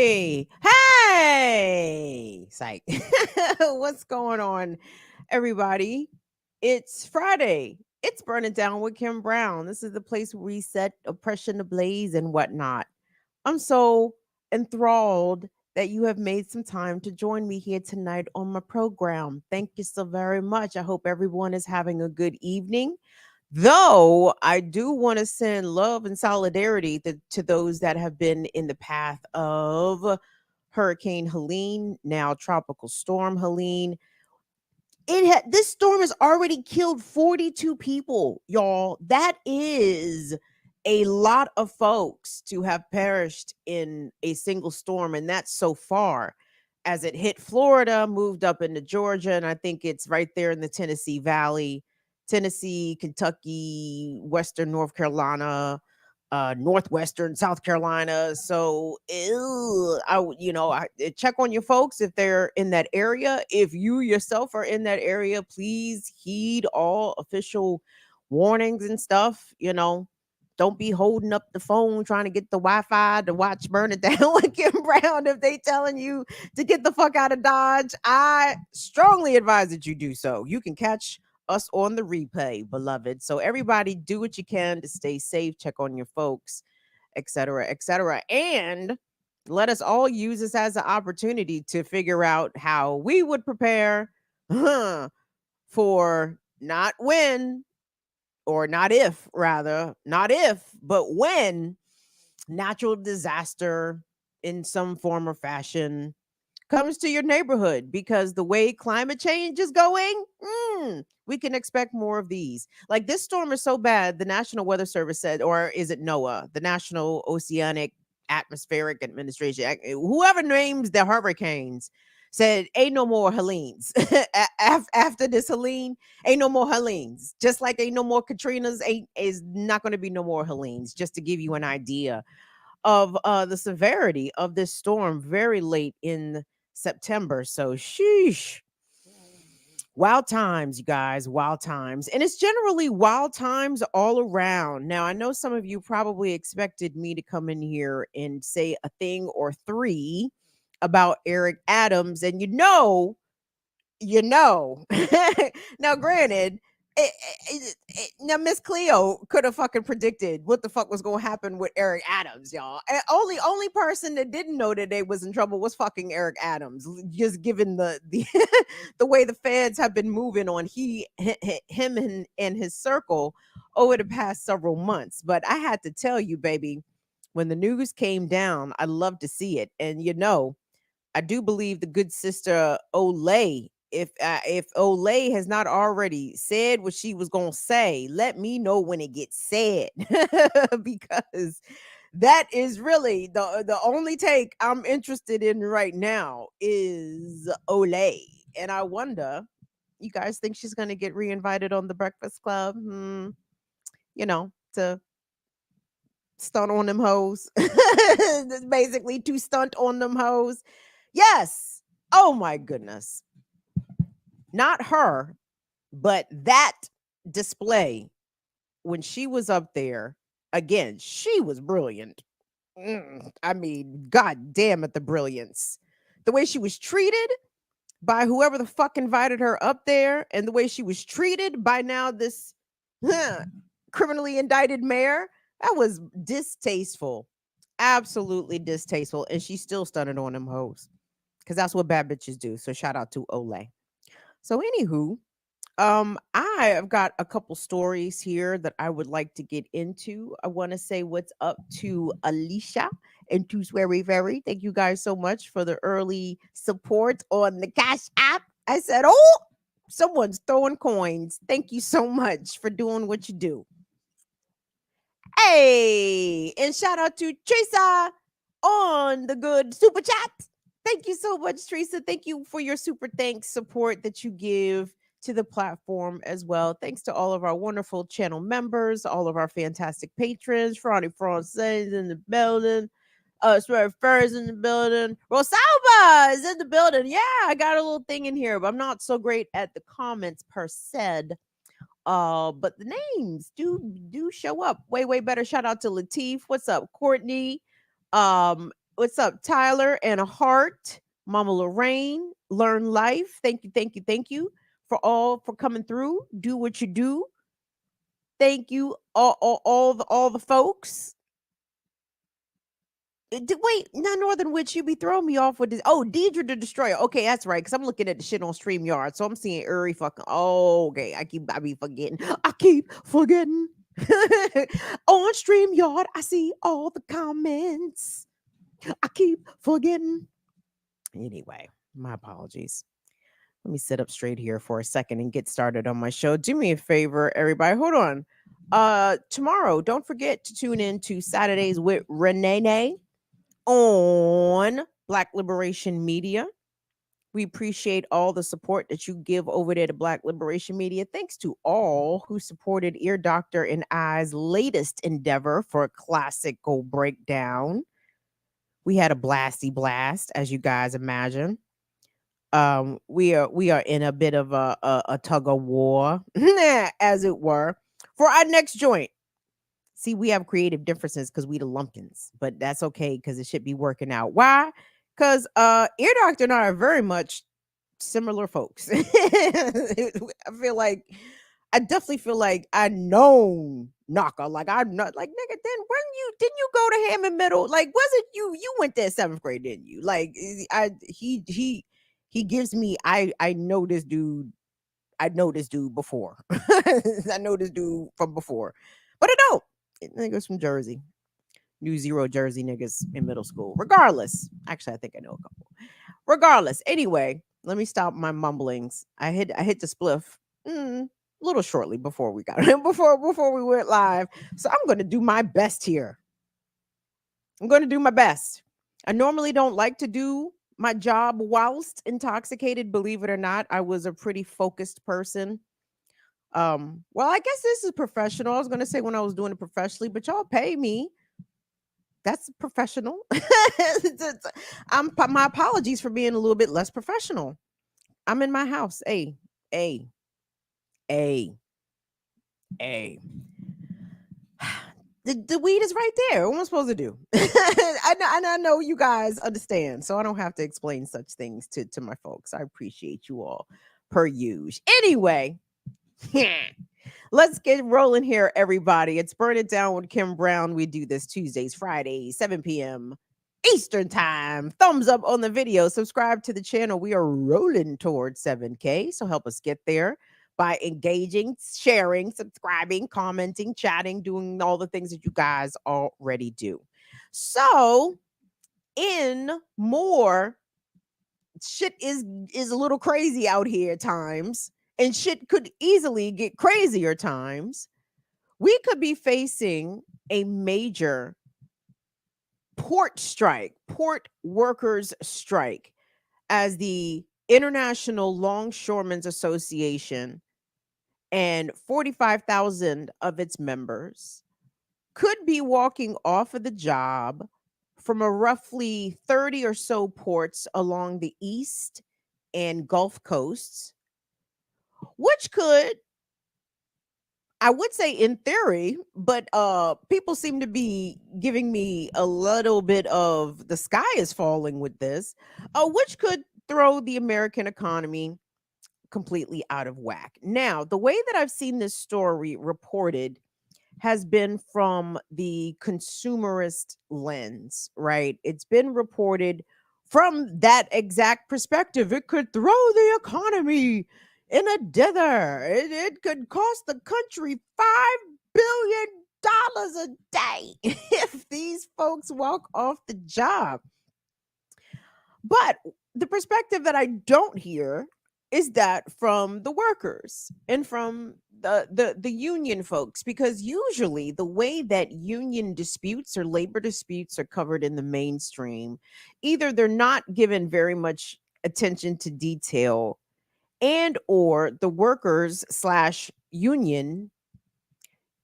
Hey, hey, psych. What's going on, everybody? It's Friday. It's Burning Down with Kim Brown. This is the place where we set oppression ablaze and whatnot. I'm so enthralled that you have made some time to join me here tonight on my program. Thank you so very much. I hope everyone is having a good evening. Though I do want to send love and solidarity to those that have been in the path of Hurricane Helene, now Tropical Storm Helene. This storm has already killed 42 people, y'all. That is a lot of folks to have perished in a single storm, and that's so far. As it hit Florida, moved up into Georgia, and I think it's right there in the Tennessee Valley, Tennessee, Kentucky, Western North Carolina, Northwestern South Carolina. So, check on your folks if they're in that area. If you yourself are in that area, please heed all official warnings and stuff. Don't be holding up the phone trying to get the Wi-Fi to watch Burn It Down with Kim Brown if they telling you to get the fuck out of Dodge. I strongly advise that you do so. You can catch us on the replay, beloved. So everybody do what you can to stay safe, check on your folks, etc., etc. And let us all use this as an opportunity to figure out how we would prepare for not when, or not if, rather, not if, but when natural disaster in some form or fashion comes to your neighborhood, because the way climate change is going, we can expect more of these. Like, this storm is so bad, the National Weather Service said, or is it NOAA, the National Oceanic Atmospheric Administration, whoever names the hurricanes, said ain't no more Helenes. After this Helene, ain't no more Helenes. Just like ain't no more Katrinas, is not going to be no more Helenes. Just to give you an idea of the severity of this storm, very late in September. So, sheesh. Wild times, you guys, wild times. And it's generally wild times all around. Now, I know some of you probably expected me to come in here and say a thing or three about Eric Adams. And you know. Now, granted, now Miss Cleo could have fucking predicted what the fuck was going to happen with Eric Adams, y'all. And only person that didn't know that they was in trouble was fucking Eric Adams. Just given the the way the feds have been moving on him and his circle over the past several months. But I had to tell you, baby, when the news came down, I love to see it, and I do believe the good sister Olay, if Olay has not already said what she was gonna say, let me know when it gets said. Because that is really the only take I'm interested in right now is Olay. And I wonder, you guys think she's gonna get reinvited on the Breakfast Club? To stunt on them hoes. Basically to stunt on them hoes. Yes. Oh my goodness. Not her, but that display when she was up there, again, she was brilliant. I mean, god damn it, the brilliance. The way she was treated by whoever the fuck invited her up there, and the way she was treated by now this criminally indicted mayor, that was distasteful. Absolutely distasteful. And she still stunted on them hoes, because that's what bad bitches do. So shout out to Olay. So anywho, I have got a couple stories here that I would like to get into. I want to say what's up to Alicia and to Swery Very. Thank you guys so much for the early support on the Cash App. I said, oh, someone's throwing coins. Thank you so much for doing what you do. Hey, and shout out to Teresa on the good super chat. Thank you so much, Teresa. Thank you for your super thanks support that you give to the platform as well. Thanks to all of our wonderful channel members, all of our fantastic patrons. Franny Francis in the building. Swear Furs in the building. Rosalba is in the building. Yeah, I got a little thing in here, but I'm not so great at the comments per se. But the names do show up way better. Shout out to Latif. What's up, Courtney? What's up, Tyler and a heart? Mama Lorraine, learn life. Thank you, thank you, thank you for coming through. Do what you do. Thank you, all the folks. Wait, not Northern Witch. You be throwing me off with this. Oh, Deidre the Destroyer. Okay, that's right. Because I'm looking at the shit on StreamYard, so I'm seeing every fucking. Oh, okay. I be forgetting. I keep forgetting. On StreamYard, I see all the comments. I keep forgetting. Anyway, my apologies. Let me sit up straight here for a second and get started on my show. Do me a favor, everybody. Hold on. Tomorrow, don't forget to tune in to Saturdays with Renee on Black Liberation Media. We appreciate all the support that you give over there to Black Liberation Media. Thanks to all who supported Ear Doctor and I's latest endeavor for a classical breakdown. We had a blasty blast, as you guys imagine. We are in a bit of a tug of war, as it were, for our next joint. See, we have creative differences because we the lumpkins, but that's okay because it should be working out. Why? Because Ear Doctor and I are very much similar folks. I definitely feel like I know Knocker. Like I'm not like nigga. Then when didn't you go to Hammond Middle? Like wasn't you went there 7th grade, didn't you? Like he gives me I know this dude. I know this dude before. I know this dude from before, but I don't. Niggas from Jersey. Knew 0 Jersey niggas in middle school. Regardless, actually, I think I know a couple. Regardless, anyway, let me stop my mumblings. I hit the spliff a little shortly before we got before we went live. So I'm going to do my best here. I'm going to do my best. I normally don't like to do my job whilst intoxicated. Believe it or not, I was a pretty focused person. Well, I guess this is professional. I was going to say when I was doing it professionally, but y'all pay me. That's professional. My apologies for being a little bit less professional. I'm in my house. A. The weed is right there. What am I supposed to do? I know you guys understand, so I don't have to explain such things to my folks. I appreciate you all per usual. Anyway, let's get rolling here, everybody. It's Burn It Down with Kim Brown. We do this Tuesdays, Fridays, 7 p.m. Eastern time. Thumbs up on the video. Subscribe to the channel. We are rolling towards 7K, so help us get there by engaging, sharing, subscribing, commenting, chatting, doing all the things that you guys already do. So, in more, shit is a little crazy out here at times, and shit could easily get crazier times. We could be facing a major port workers strike, as the International Longshoremen's Association and 45,000 of its members could be walking off of the job from a roughly 30 or so ports along the East and Gulf coasts, which could, I would say in theory, but people seem to be giving me a little bit of the sky is falling with this, which could throw the American economy completely out of whack. Now, the way that I've seen this story reported has been from the consumerist lens, right? It's been reported from that exact perspective. It could throw the economy in a dither. It could cost the country $5 billion a day if these folks walk off the job. But the perspective that I don't hear is that from the workers and from the union folks, because usually the way that union disputes or labor disputes are covered in the mainstream, either they're not given very much attention to detail, and or the workers slash union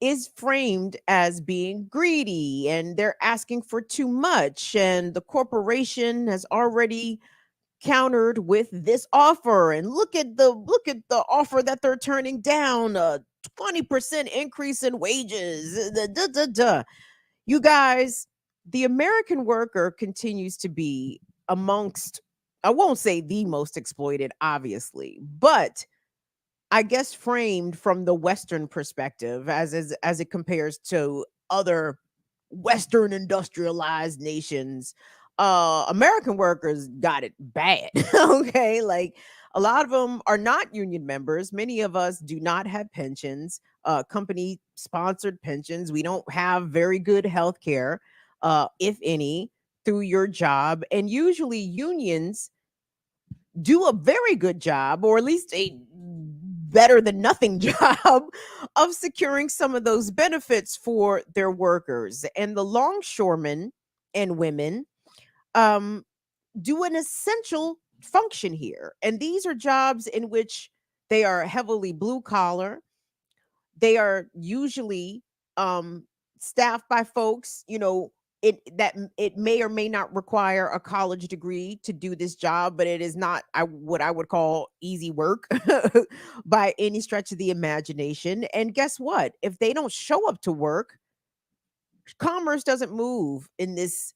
is framed as being greedy and they're asking for too much, and the corporation has already countered with this offer, and look at the offer that they're turning down, a 20% increase in wages. You guys, the American worker continues to be amongst, I won't say the most exploited, obviously, but I guess framed from the Western perspective as it compares to other Western industrialized nations, American workers got it bad. Okay. Like a lot of them are not union members. Many of us do not have pensions, company sponsored pensions. We don't have very good health care, if any, through your job. And usually unions do a very good job, or at least a better than nothing job of securing some of those benefits for their workers. And the longshoremen and women um, do an essential function here. And these are jobs in which they are heavily blue collar. They are usually um staffed by folks, it may or may not require a college degree to do this job, but it is not what I would call easy work by any stretch of the imagination. And guess what? If they don't show up to work, commerce doesn't move in this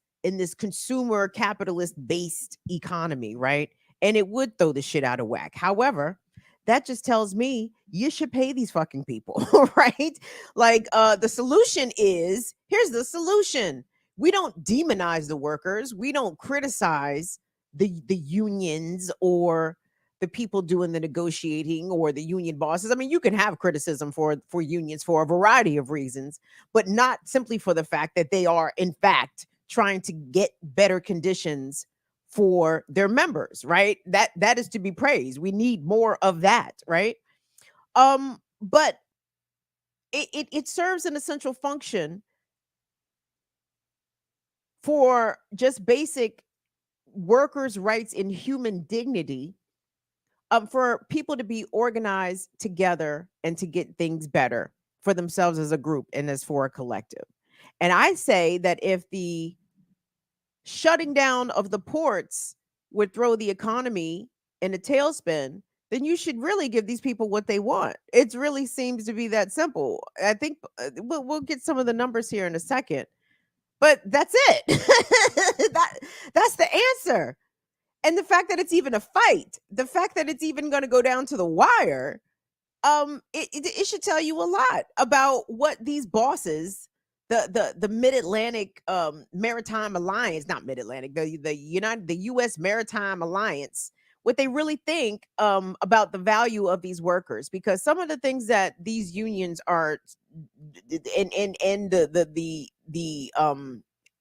consumer capitalist based economy, right? And it would throw the shit out of whack. However, that just tells me you should pay these fucking people, right? Like the solution is, here's the solution. We don't demonize the workers. We don't criticize the unions or the people doing the negotiating or the union bosses. I mean, you can have criticism for unions for a variety of reasons, but not simply for the fact that they are in fact trying to get better conditions for their members, right? That is to be praised. We need more of that, right? But it serves an essential function for just basic workers' rights and human dignity, for people to be organized together and to get things better for themselves as a group and as for a collective. And I say that if the shutting down of the ports would throw the economy in a tailspin, then you should really give these people what they want. It really seems to be that simple. I think we'll get some of the numbers here in a second, but that's it. That's the answer. And the fact that it's even a fight, the fact that it's even going to go down to the wire, it should tell you a lot about what these bosses, the Mid-Atlantic Maritime Alliance, not Mid-Atlantic, the US Maritime Alliance, what they really think about the value of these workers. Because some of the things that these unions are, and the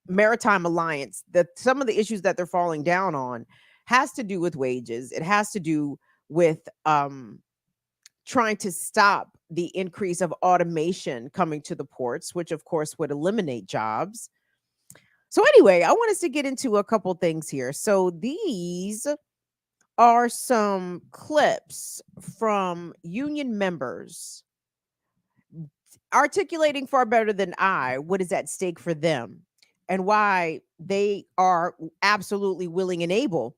Maritime Alliance, that some of the issues that they're falling down on has to do with wages. It has to do with trying to stop the increase of automation coming to the ports, which of course would eliminate jobs. So anyway, I want us to get into a couple things here. So these are some clips from union members articulating far better than I what is at stake for them and why they are absolutely willing and able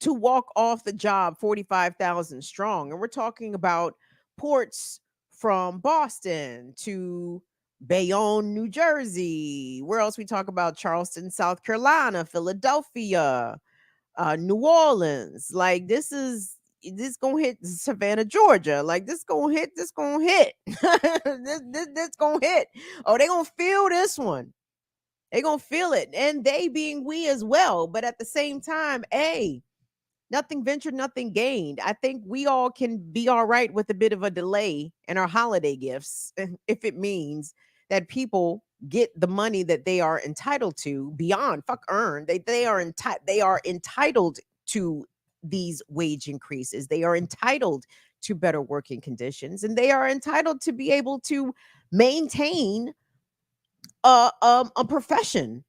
to walk off the job 45,000 strong. And we're talking about ports from Boston to Bayonne, New Jersey. Where else we talk about? Charleston, South Carolina, Philadelphia, New Orleans. Like this gonna hit Savannah, Georgia. Like this gonna hit, this gonna hit. This gonna hit. Oh, they gonna feel this one. They gonna feel it. And they being we as well. But at the same time, hey, nothing ventured, nothing gained. I think we all can be all right with a bit of a delay in our holiday gifts if it means that people get the money that they are entitled to beyond fuck earn. They are entitled to these wage increases. They are entitled to better working conditions, and they are entitled to be able to maintain a profession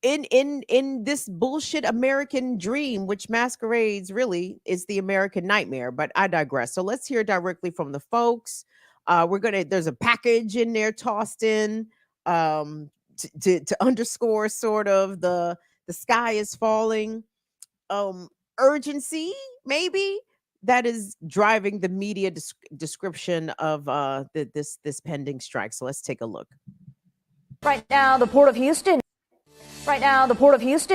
in this bullshit American dream, which masquerades really is the American nightmare. But I digress. So let's hear directly from the folks. There's a package in there tossed in to underscore sort of the sky is falling urgency, maybe, that is driving the media description of this pending strike. So let's take a look. Right now, the Port of Houston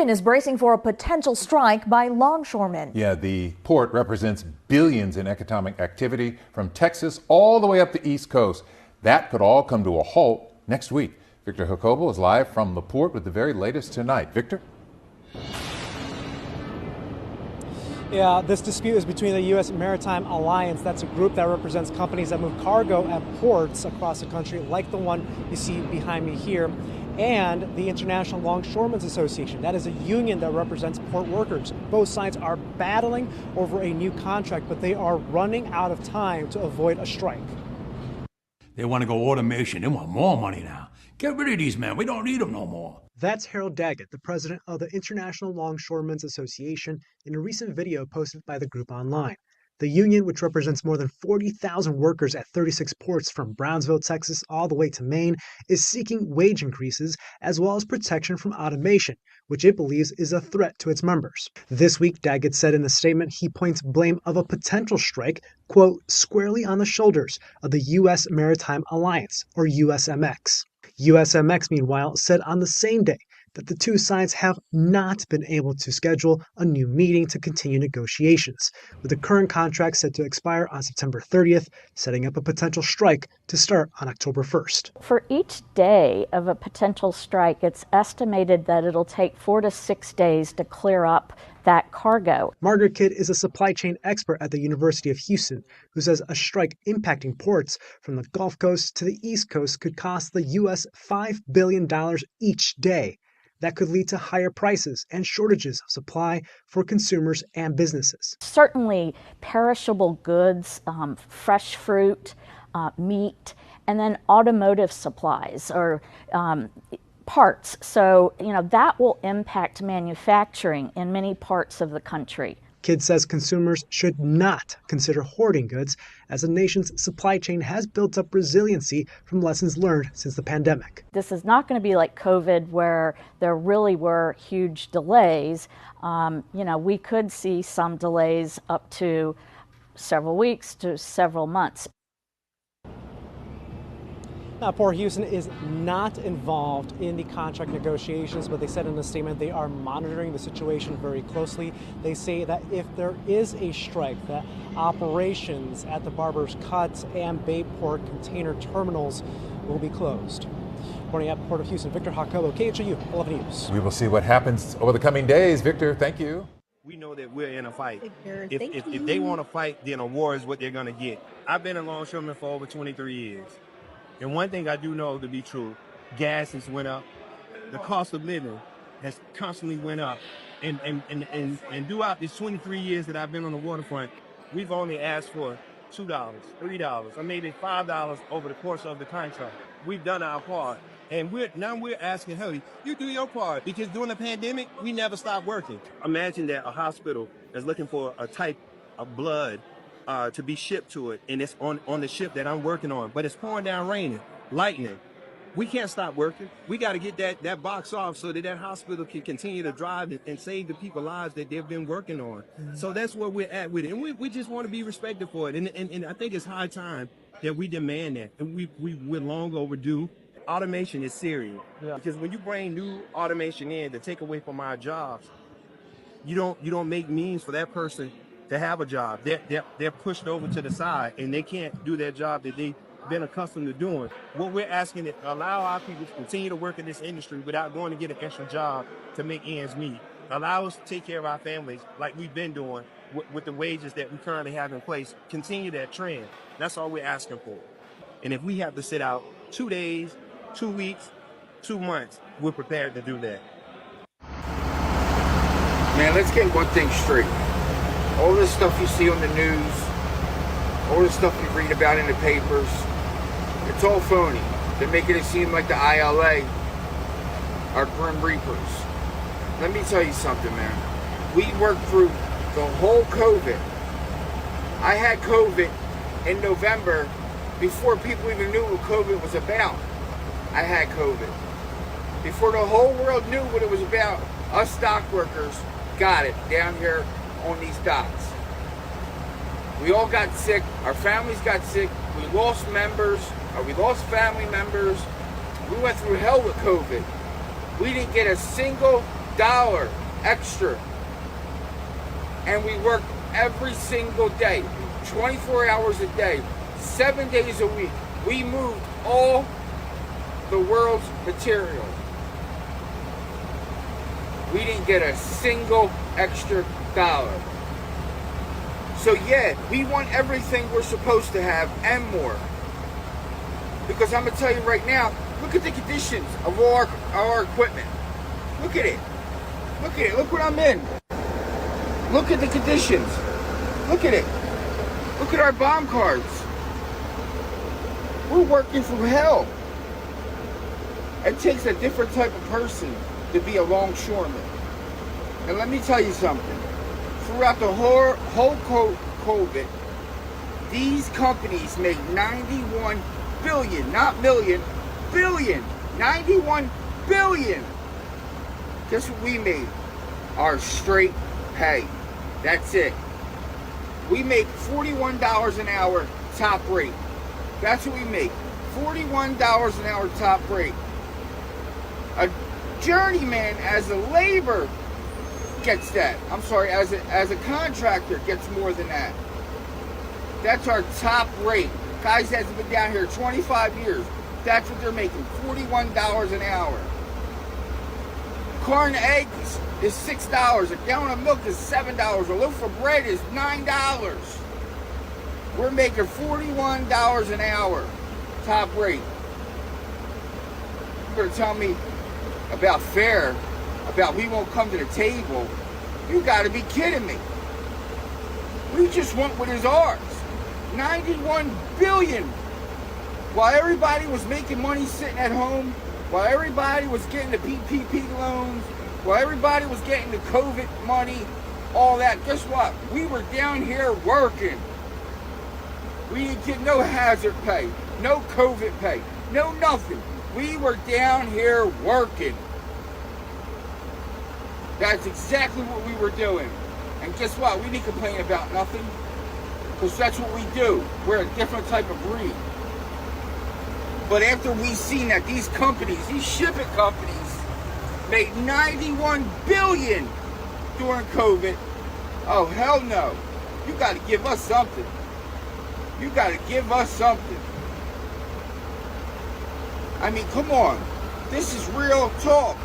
is bracing for a potential strike by longshoremen. Yeah, the port represents billions in economic activity from Texas all the way up the East Coast. That could all come to a halt next week. Victor Jacobo is live from the port with the very latest tonight. Victor? Yeah, this dispute is between the U.S. Maritime Alliance. That's a group that represents companies that move cargo at ports across the country, like the one you see behind me here, and the International Longshoremen Association. That is a union that represents port workers. Both sides are battling over a new contract, but they are running out of time to avoid a strike. They want to go automation. They want more money now. Get rid of these men. We don't need them no more. That's Harold Daggett, the president of the International Longshoremen Association, in a recent video posted by the group online. The union, which represents more than 40,000 workers at 36 ports from Brownsville, Texas, all the way to Maine, is seeking wage increases as well as protection from automation, which it believes is a threat to its members. This week, Daggett said in a statement he points blame of a potential strike, quote, squarely on the shoulders of the U.S. Maritime Alliance, or USMX. USMX, meanwhile, said on the same day that the two sides have not been able to schedule a new meeting to continue negotiations, with the current contract set to expire on September 30th, setting up a potential strike to start on October 1st. For each day of a potential strike, it's estimated that it'll take 4 to 6 days to clear up that cargo. Margaret Kidd is a supply chain expert at the University of Houston, who says a strike impacting ports from the Gulf Coast to the East Coast could cost the U.S. $5 billion each day. That could lead to higher prices and shortages of supply for consumers and businesses. Certainly perishable goods, fresh fruit, meat, and then automotive supplies or parts. So, that will impact manufacturing in many parts of the country. Kidd says consumers should not consider hoarding goods, as the nation's supply chain has built up resiliency from lessons learned since the pandemic. This is not going to be like COVID, where there really were huge delays. We could see some delays up to several weeks to several months. Now, Port Houston is not involved in the contract negotiations, but they said in a statement they are monitoring the situation very closely. They say that if there is a strike, that operations at the Barbers Cut and Bayport container terminals will be closed. Reporting at Port of Houston, Victor Jacobo, KHOU 11 News. We will see what happens over the coming days. Victor, thank you. We know that we're in a fight. If they want to fight, then a war is what they're going to get. I've been a longshoreman for over 23 years. And one thing I do know to be true, gas has went up. The cost of living has constantly went up. And throughout these 23 years that I've been on the waterfront, we've only asked for $2, $3, or maybe $5 over the course of the contract. We've done our part. And we're asking, hey, you do your part. Because during the pandemic, we never stopped working. Imagine that a hospital is looking for a type of blood to be shipped to it, and it's on the ship that I'm working on, but it's pouring down raining, lightning. We can't stop working. We got to get that box off so that hospital can continue to drive and save the people's lives that they've been working on. Mm-hmm. So that's where we're at with it, and we just want to be respected for it, and I think it's high time that we demand that, and we're long overdue. Automation is serious, because when you bring new automation in to take away from our jobs, you don't make means for that person to have a job. They're pushed over to the side, and they can't do their job that they've been accustomed to doing. What we're asking is allow our people to continue to work in this industry without going to get an extra job to make ends meet. Allow us to take care of our families like we've been doing with the wages that we currently have in place. Continue that trend. That's all we're asking for. And if we have to sit out 2 days, 2 weeks, 2 months, we're prepared to do that. Man, let's get one thing straight. All this stuff you see on the news, all this stuff you read about in the papers, it's all phony. They're making it seem like the ILA are grim reapers. Let me tell you something, man. We worked through the whole COVID. I had COVID in November before people even knew what COVID was about. I had COVID. Before the whole world knew what it was about, us dock workers got it down here on these docks. We all got sick, our families got sick, we lost members, or we lost family members, We went through hell with COVID. We didn't get a single dollar extra. And we worked every single day, 24 hours a day, 7 days a week. We moved all the world's material. We didn't get a single extra dollar. So yeah, we want everything we're supposed to have and more. Because I'm gonna tell you right now, look at the conditions of all our equipment. Look at it. Look at it. Look what I'm in. Look at the conditions. Look at it. Look at our bomb cards. We're working from hell. It takes a different type of person to be a longshoreman. And let me tell you something. Throughout the whole COVID, these companies made 91 billion, not million, billion, 91 billion. Guess what we made? Our straight pay. That's it. We make $41 an hour top rate. That's what we make. $41 an hour top rate. A journeyman as a labor gets that. I'm sorry, as a contractor gets more than that. That's our top rate. Guys that's been down here 25 years. That's what they're making. $41 an hour. Corn eggs is $6. A gallon of milk is $7. A loaf of bread is $9. We're making $41 an hour. Top rate. You're gonna tell me about fair, about we won't come to the table. You gotta be kidding me. We just want what is ours. 91 billion. While everybody was making money sitting at home, while everybody was getting the PPP loans, while everybody was getting the COVID money, all that, guess what? We were down here working. We didn't get no hazard pay, no COVID pay, no nothing. We were down here working. That's exactly what we were doing. And guess what? We didn't complain about nothing. Because that's what we do. We're a different type of breed. But after we seen that these companies, these shipping companies, made 91 billion during COVID, oh hell no. You gotta give us something. You gotta give us something. I mean, come on. This is real talk.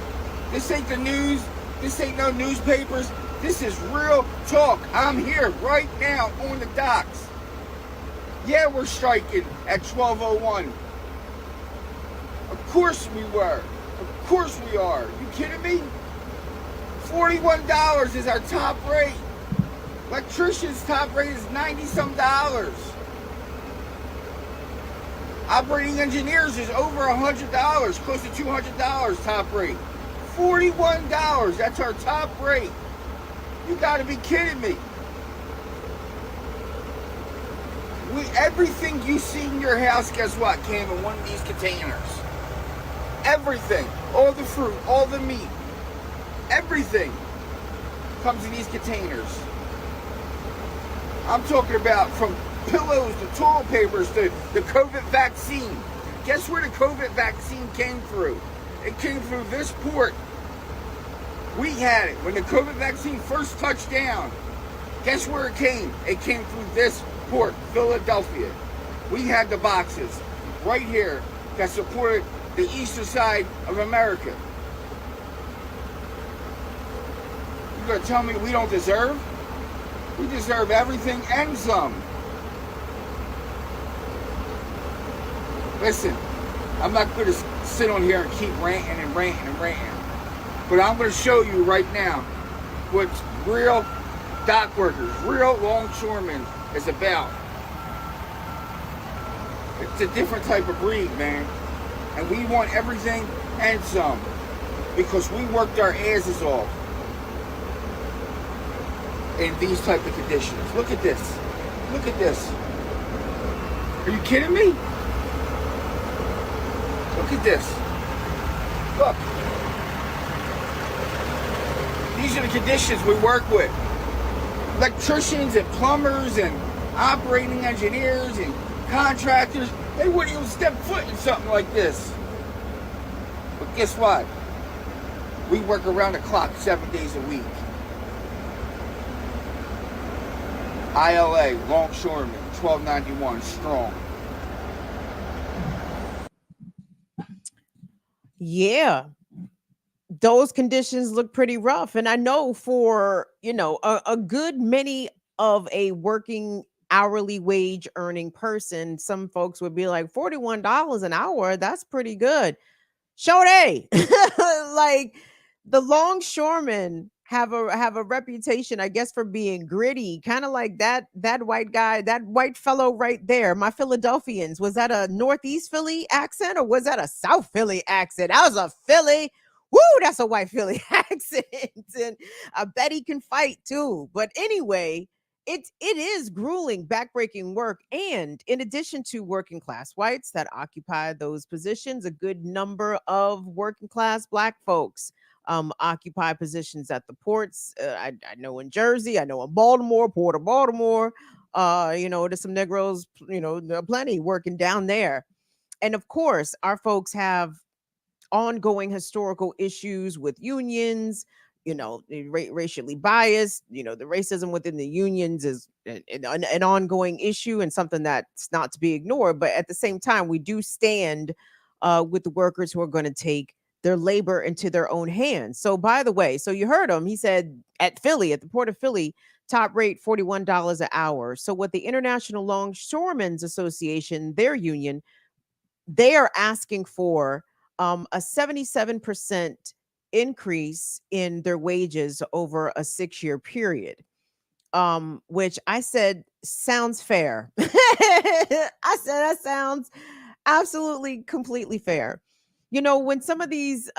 This ain't the news. This ain't no newspapers. This is real talk. I'm here right now on the docks. Yeah, we're striking at 12:01. Of course we were. Of course we are. You kidding me? $41 is our top rate. Electrician's top rate is $90-some. Operating engineers is over $100, close to $200 top rate. $41, that's our top rate. You gotta be kidding me. Everything you see in your house, guess what, came in one of these containers. Everything, all the fruit, all the meat, everything comes in these containers. I'm talking about from pillows to toilet papers to the COVID vaccine. Guess where the COVID vaccine came through? It came through this port. We had it. When the COVID vaccine first touched down, guess where it came? It came through this port, Philadelphia. We had the boxes right here that supported the eastern side of America. You gonna tell me we don't deserve? We deserve everything and some. Listen, I'm not going to sit on here and keep ranting and ranting and ranting. But I'm going to show you right now what real dock workers, real longshoremen is about. It's a different type of breed, man. And we want everything and some. Because we worked our asses off in these type of conditions. Look at this. Look at this. Are you kidding me? Look at this. Look. These are the conditions we work with. Electricians and plumbers and operating engineers and contractors, they wouldn't even step foot in something like this. guess what? We work around the clock 7 days a week. ILA, Longshoremen, 1291, strong. Yeah, those conditions look pretty rough. And I know for, a good many of a working hourly wage earning person, some folks would be like $41 an hour. That's pretty good. Sade. Like the longshoremen have a reputation, I guess, for being gritty, kind of like that white guy, that white fellow right there. My Philadelphians, was that a Northeast Philly accent or was that a South Philly accent? That was a Philly. Woo, that's a white Philly accent. And I bet he can fight too. But anyway, it is grueling, backbreaking work. And in addition to working class whites that occupy those positions, a good number of working class Black folks occupy positions at the ports. I know in Jersey, I know in Baltimore, Port of Baltimore, there's some Negroes, there are plenty working down there. And of course, our folks have ongoing historical issues with unions, racially biased, the racism within the unions is an ongoing issue and something that's not to be ignored. But at the same time, we do stand with the workers who are going to take their labor into their own hands. So by the way, so you heard him, he said at the Port of Philly, top rate $41 an hour. So what the International Longshoremen's Association, their union, they are asking for a 77% increase in their wages over a 6-year period, which I said sounds fair. I said that sounds absolutely completely fair. When some of these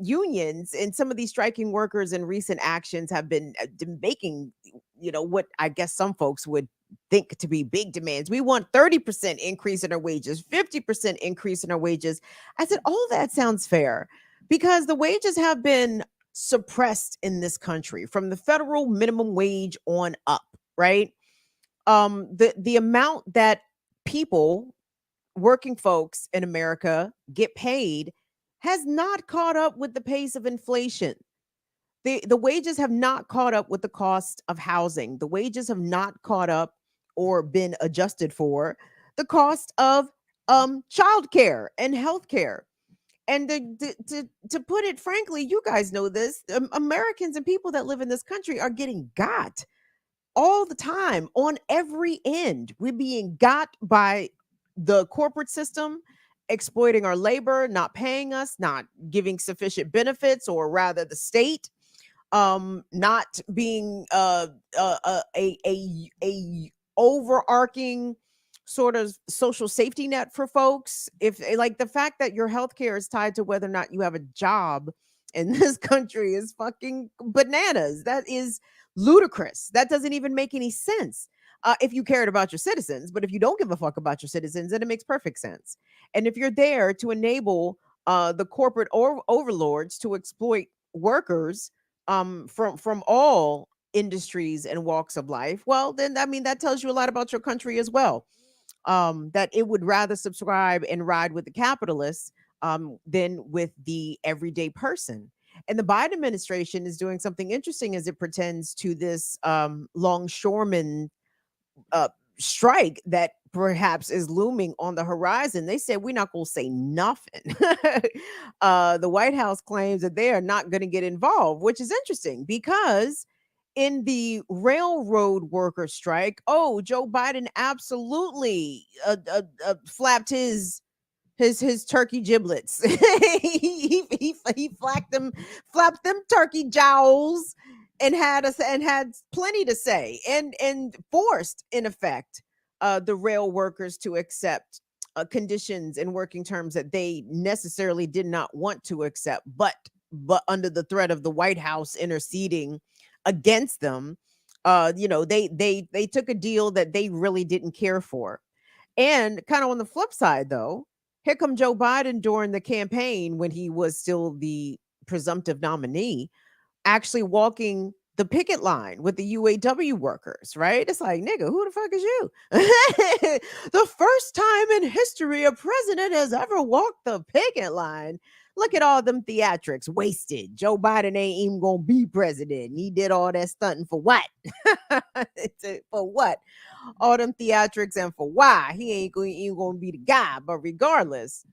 unions and some of these striking workers in recent actions have been making, what I guess some folks would think to be big demands. We want 30% increase in our wages, 50% increase in our wages. I said, all that sounds fair because the wages have been suppressed in this country from the federal minimum wage on up, right? The amount that people, working folks in America, get paid has not caught up with the pace of inflation. The wages have not caught up with the cost of housing. The wages have not caught up or been adjusted for the cost of childcare and healthcare. And to put it frankly, you guys know this, Americans and people that live in this country are getting got all the time on every end. We're being got by the corporate system, exploiting our labor, not paying us, not giving sufficient benefits, or rather the state not being a overarching sort of social safety net for folks. If like the fact that your healthcare is tied to whether or not you have a job in this country is fucking bananas. That is ludicrous. That doesn't even make any sense. If you cared about your citizens, but if you don't give a fuck about your citizens, then it makes perfect sense. And if you're there to enable the corporate overlords to exploit workers from all industries and walks of life, well, then I mean that tells you a lot about your country as well. That it would rather subscribe and ride with the capitalists than with the everyday person. And the Biden administration is doing something interesting as it pertains to this longshoreman strike that perhaps is looming on the horizon. They said we're not going to say nothing. The White House claims that they are not going to get involved, which is interesting because in the railroad worker strike, Joe Biden absolutely flapped his turkey giblets. he flapped them turkey jowls and had plenty to say and forced in effect the rail workers to accept conditions and working terms that they necessarily did not want to accept, but under the threat of the White House interceding against them, they took a deal that they really didn't care for. And kind of on the flip side, though, here come Joe Biden during the campaign when he was still the presumptive nominee, actually walking the picket line with the UAW workers, right? It's like, nigga, who the fuck is you? The first time in history a president has ever walked the picket line. Look at all them theatrics wasted. Joe Biden ain't even gonna be president. He did all that stunting for what? For what? All them theatrics and for why? He ain't even gonna be the guy. But regardless,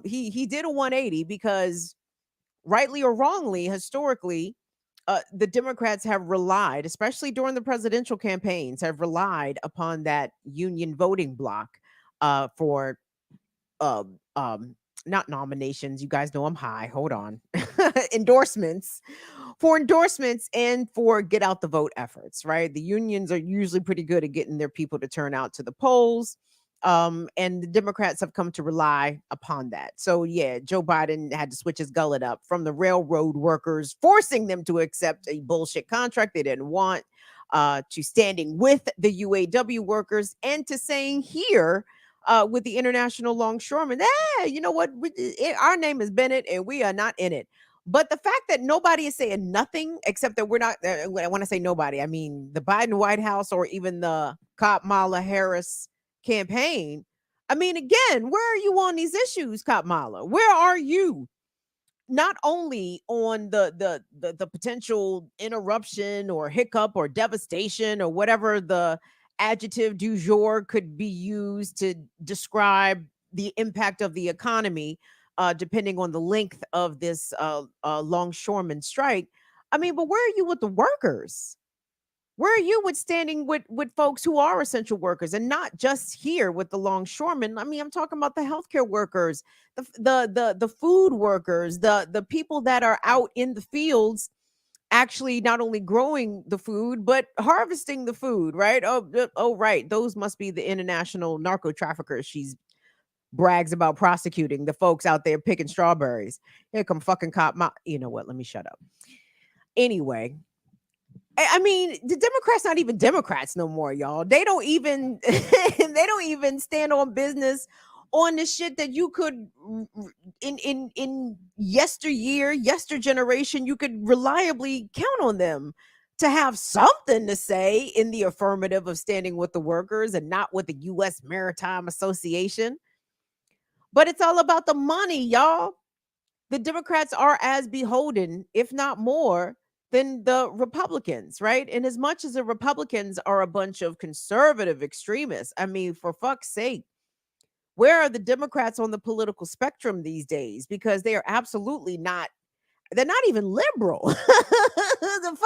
he did a 180 because rightly or wrongly, historically, the Democrats have relied, especially during the presidential campaigns, have relied upon that union voting block for um, um, not nominations. You guys know I'm high. Hold on. Endorsements. For endorsements and for get out the vote efforts, right? The unions are usually pretty good at getting their people to turn out to the polls. And the Democrats have come to rely upon that. So yeah, Joe Biden had to switch his gullet up from the railroad workers, forcing them to accept a bullshit contract they didn't want, to standing with the UAW workers, and to saying here with the international longshoremen, you know what? Our name is Bennett and we are not in it. But the fact that nobody is saying nothing except that we're not, when I say nobody, I mean the Biden White House or even the Kamala Harris campaign. I mean, again, where are you on these issues, Kamala? Where are you? Not only on the potential interruption or hiccup or devastation or whatever the adjective du jour could be used to describe the impact of the economy, depending on the length of this longshoreman strike. I mean, but where are you with the workers? Where are you with standing with folks who are essential workers, and not just here with the longshoremen? I mean, I'm talking about the healthcare workers, the food workers, the people that are out in the fields, actually not only growing the food but harvesting the food, right? Oh, right. Those must be the international narco traffickers she's brags about prosecuting, the folks out there picking strawberries. Here come fucking cop. You know what? Let me shut up. Anyway, I mean, the Democrats not even Democrats no more, y'all. They don't even they don't even stand on business on the shit that you could in yesteryear, generation, you could reliably count on them to have something to say in the affirmative of standing with the workers and not with the U.S. Maritime Association. But it's all about the money, y'all. The Democrats are as beholden, if not more, than the Republicans, right? And as much as the Republicans are a bunch of conservative extremists, I mean, for fuck's sake, where are the Democrats on the political spectrum these days? Because they are absolutely not, they're not even liberal. The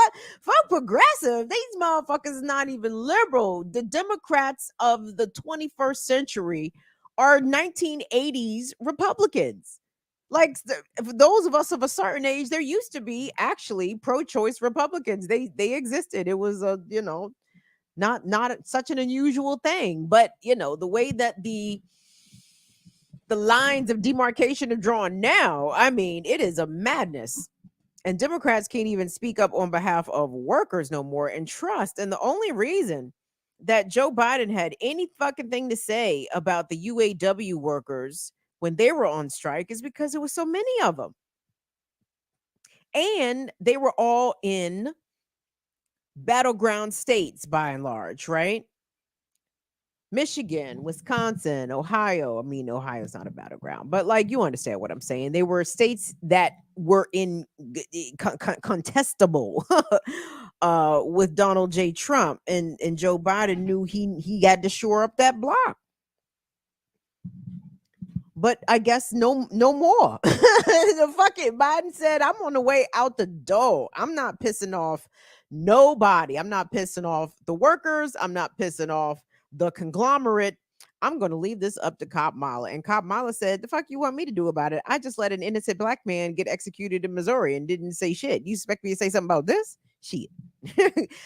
fuck progressive, these motherfuckers not even liberal. The Democrats of the 21st century are 1980s Republicans. Like for those of us of a certain age, there used to be actually pro-choice Republicans. They existed. It was a, you know, not such an unusual thing, but you know, the way that the lines of demarcation are drawn now, I mean, it is a madness. And Democrats can't even speak up on behalf of workers no more and trust. And the only reason that Joe Biden had any fucking thing to say about the UAW workers when they were on strike is because there were so many of them. And they were all in battleground states by and large, right? Michigan, Wisconsin, Ohio. I mean, Ohio's not a battleground, but like you understand what I'm saying. They were states that were in contestable with Donald J. Trump, and Joe Biden knew he had to shore up that block. But I guess no more. The fucking Biden said, I'm on the way out the door. I'm not pissing off nobody. I'm not pissing off the workers. I'm not pissing off the conglomerate. I'm going to leave this up to Kamala. And Kamala said, the fuck you want me to do about it? I just let an innocent black man get executed in Missouri and didn't say shit. You expect me to say something about this? Shit.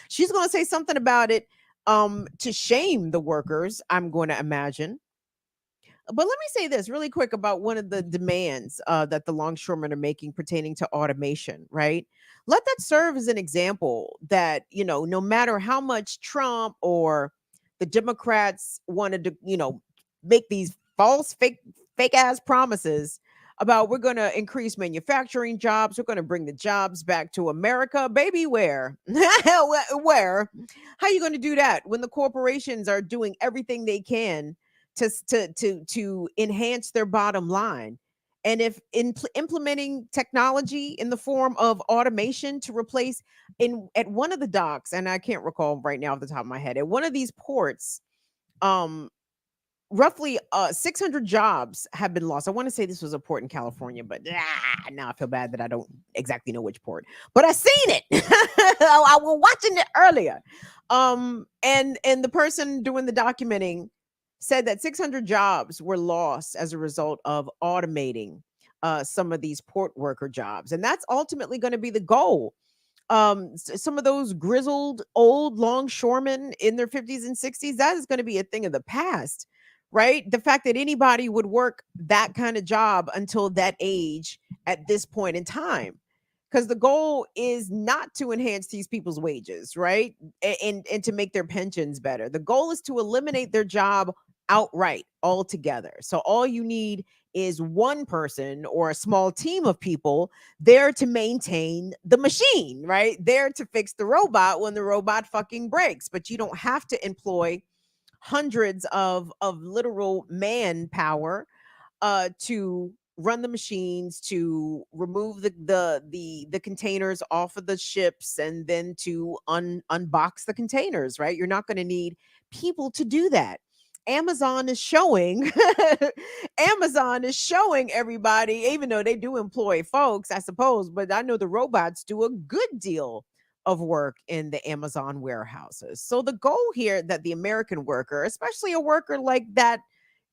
She's going to say something about it to shame the workers, I'm going to imagine. But let me say this really quick about one of the demands that the longshoremen are making pertaining to automation, right? Let that serve as an example that, you know, no matter how much Trump or the Democrats wanted to, you know, make these false, fake ass promises about we're going to increase manufacturing jobs. We're going to bring the jobs back to America. Baby, where? Where? How are you going to do that when the corporations are doing everything they can to enhance their bottom line? And if implementing technology in the form of automation to replace at one of the docks, and I can't recall right now off the top of my head, at one of these ports, roughly 600 jobs have been lost. I want to say this was a port in California, but now I feel bad that I don't exactly know which port. But I seen it. I was watching it earlier. And the person doing the documenting said that 600 jobs were lost as a result of automating some of these port worker jobs, and that's ultimately going to be the goal. Some of those grizzled old longshoremen in their 50s and 60s, that is going to be a thing of the past, right? The fact that anybody would work that kind of job until that age at this point in time, because the goal is not to enhance these people's wages, right? And to make their pensions better. The goal is to eliminate their job outright altogether. So all you need is one person or a small team of people there to maintain the machine, right? There to fix the robot when the robot fucking breaks. But you don't have to employ hundreds of literal manpower to run the machines, to remove the containers off of the ships, and then to unbox the containers, right? You're not going to need people to do that. Amazon is showing everybody, even though they do employ folks, I suppose, but I know the robots do a good deal of work in the Amazon warehouses. So the goal here that the American worker, especially a worker like that